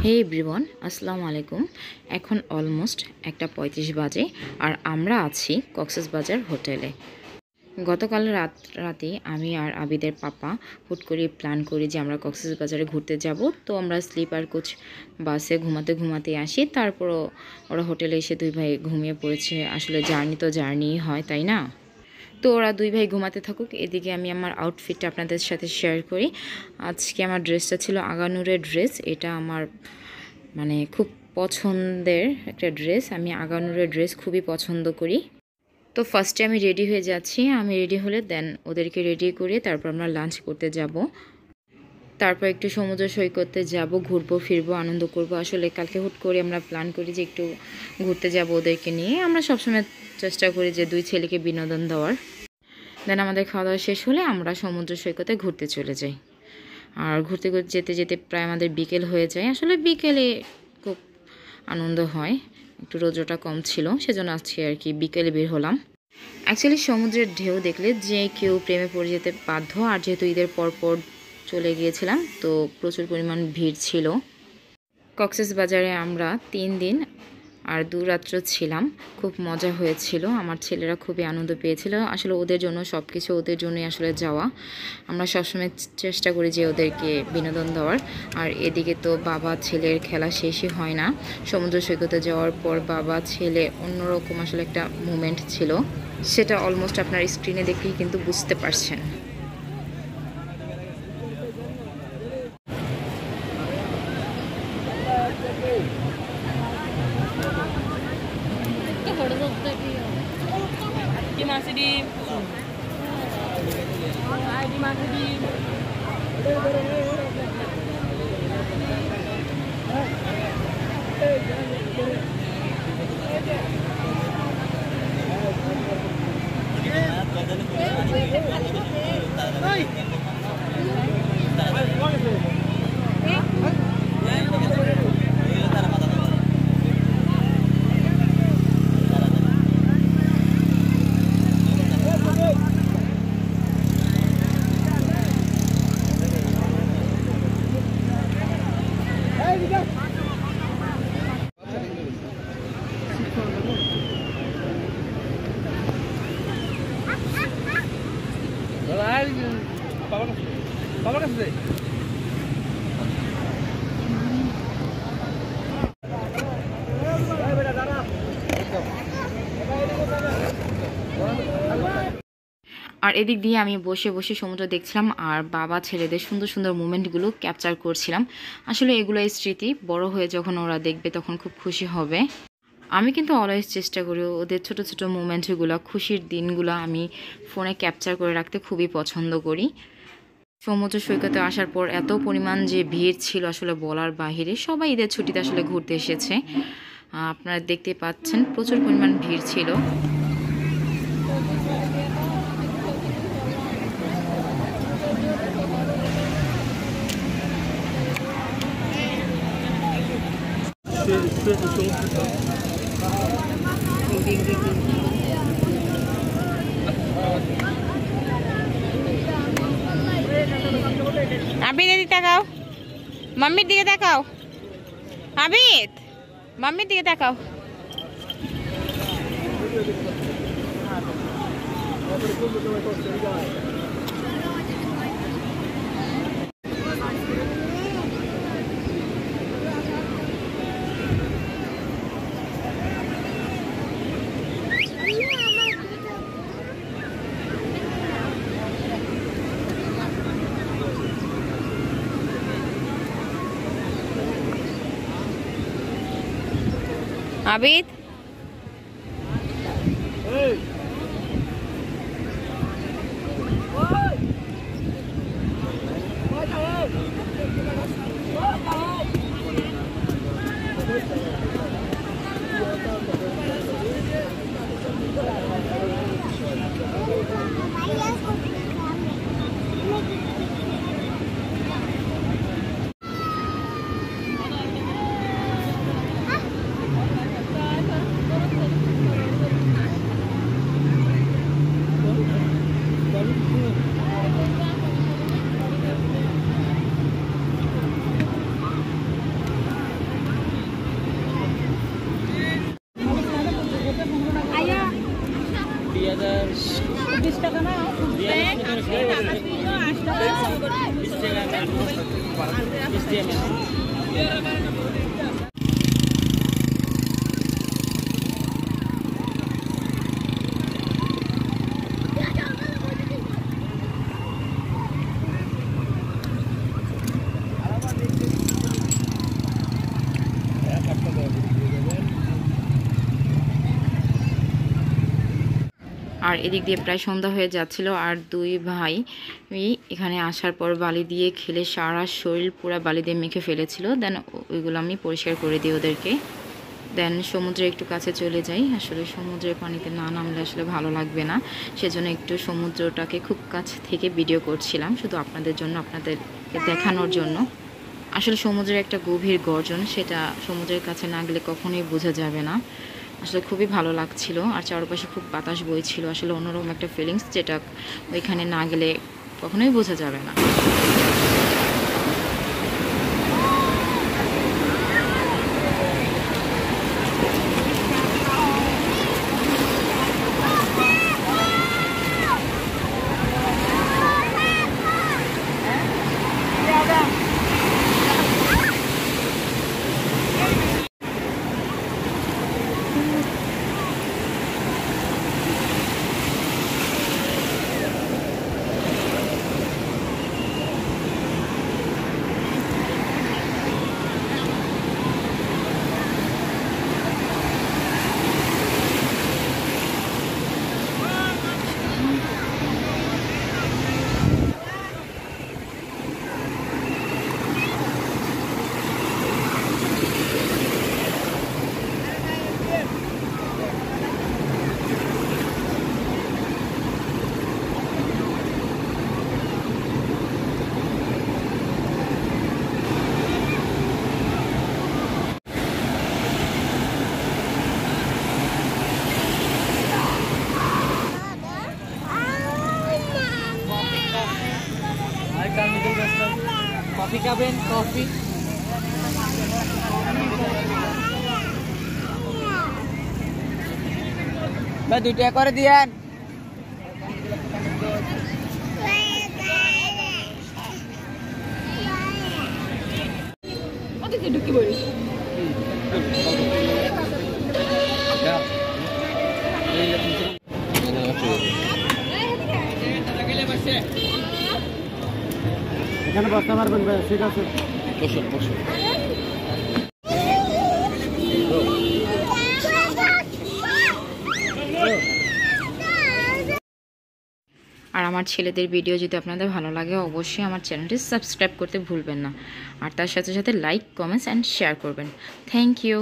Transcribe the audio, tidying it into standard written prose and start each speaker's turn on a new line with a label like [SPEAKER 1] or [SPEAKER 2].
[SPEAKER 1] হে everyone, আসসালামু আলাইকুম। এখন অলমোস্ট 1:35 বাজে আর আমরা আছি কক্সবাজার হোটেলে। গতকাল রাতে আমি আর আবিদের পাপা হুট করে প্ল্যান করি যে আমরা কক্সবাজারে ঘুরতে যাব। তো আমরা স্লিপার কোচ বাসে ঘুমাতে আসি। তারপরও ওরা হোটেলে এসে দুই ভাই ঘুমিয়ে পড়েছে। আসলে জার্নি তো জার্নিই হয়, তাই না? তো ওরা দুই ভাই ঘুমাতে থাকুক, এদিকে আমি আমার আউটফিটটা আপনাদের সাথে শেয়ার করি। আজকে আমার ড্রেসটা ছিল আগানুরের ড্রেস। এটা আমার খুব পছন্দের একটা ড্রেস। আমি আগানুরের ড্রেস খুবই পছন্দ করি। তো ফার্স্টে আমি রেডি হয়ে যাচ্ছি। আমি রেডি হলে দেন ওদেরকে রেডি করে তারপর আমরা লাঞ্চ করতে যাব। তারপর একটু সমুদ্র সৈকতে যাব, ঘুরবো ফিরবো, আনন্দ করব। আসলে কালকে হুট করে আমরা প্ল্যান করি যে একটু ঘুরতে যাব ওদেরকে নিয়ে। আমরা সবসময় চেষ্টা করি যে দুই ছেলেকে বিনোদন দেওয়ার। দেন আমাদের খাওয়া দাওয়া শেষ হলে আমরা সমুদ্র সৈকতে ঘুরতে চলে যাই। আর ঘুরতে যেতে যেতে প্রায় আমাদের বিকেল হয়ে যায়। আসলে বিকেলে খুব আনন্দ হয়, একটু রোদ্রটা কম ছিল, সেজন্য আজকে আর কি বিকেলে বের হলাম। অ্যাকচুয়ালি সমুদ্রের ঢেউ দেখলে যে কেউ প্রেমে পড়ে যেতে বাধ্য। আর যেহেতু ঈদের পর চলে গিয়েছিলাম, তো প্রচুর পরিমাণ ভিড় ছিল। কক্সবাজারে আমরা 3 দিন আর 2 রাত্র ছিলাম। খুব মজা হয়েছিল, আমার ছেলেরা খুবই আনন্দ পেয়েছিল। আসলে ওদের জন্য সব কিছু ওদের জন্যই আসলে যাওয়া। আমরা সবসময় চেষ্টা করি যে ওদেরকে বিনোদন দেওয়ার। আর এদিকে তো বাবা ছেলের খেলা শেষই হয় না। সমুদ্র সৈকতে যাওয়ার পর বাবা ছেলে অন্যরকম আসলে একটা মুমেন্ট ছিল, সেটা অলমোস্ট আপনার স্ক্রিনে দেখেই কিন্তু বুঝতে পারছেন। আর এদিক দিয়ে আমি বসে বসে সমুদ্র দেখছিলাম আর বাবা ছেলেদের সুন্দর সুন্দর মুমেন্টগুলো ক্যাপচার করছিলাম। আসলে এগুলো স্মৃতি, বড় হয়ে যখন ওরা দেখবে তখন খুব খুশি হবে। আমি কিন্তু অলওয়েজ চেষ্টা করি ওদের ছোট ছোট মুমেন্টগুলো, খুশির দিনগুলো আমি ফোনে ক্যাপচার করে রাখতে খুবই পছন্দ করি। সমুদ্র সৈকতে আসার পর এত পরিমাণ যে ভিড় ছিল আসলে বলার বাহিরে। সবাই ঈদের ছুটিতে আসলে ঘুরতে এসেছে, আপনারা দেখতে পাচ্ছেন প্রচুর পরিমাণ ভিড় ছিল। আবিদ এদিকে তাকাও, মাম্মির দিকে তাকাও। আবিদ, মাম্মির দিকে তাকাও। আবিদ,
[SPEAKER 2] 20 টাকা না
[SPEAKER 1] আর এদিক দিয়ে প্রায় সন্ধ্যা হয়ে যাচ্ছিল আর দুই ভাই এখানে আসার পর বালি দিয়ে খেলে সারা শরীর পুরো বালি দিয়ে মেখে ফেলেছিল। দেন ওইগুলো আমি পরিষ্কার করে দিই ওদেরকে। দেন সমুদ্রে একটু কাছে চলে যাই। আসলে সমুদ্রের পানিতে না নামলে আসলে ভালো লাগবে না, সেজন্য একটু সমুদ্রটাকে খুব কাছ থেকে ভিডিও করছিলাম, শুধু আপনাদের জন্য, আপনাদেরকে দেখানোর জন্য। আসলে সমুদ্রের একটা গভীর গর্জন, সেটা সমুদ্রের কাছে না গেলে কখনোই বোঝা যাবে না। আসলে খুবই ভালো লাগছিল আর চারপাশে খুব বাতাস বইছিল। আসলে অন্যরকম একটা ফিলিংস, যেটা ওইখানে না গেলে কখনোই বোঝা যাবে না।
[SPEAKER 2] কফি খাবেন? কফি ভাই 2 টাকা করে দিয়েন। ঢুকি বলি এখানে বসতে পারবেন ভাই? ঠিক আছে, বসুন বসুন।
[SPEAKER 1] আর আমার ছেলেদের ভিডিও যদি আপনাদের ভালো লাগে, অবশ্যই আমার চ্যানেলটি সাবস্ক্রাইব করতে ভুলবেন না। আর তার সাথে সাথে লাইক, কমেন্টস অ্যান্ড শেয়ার করবেন। Thank you.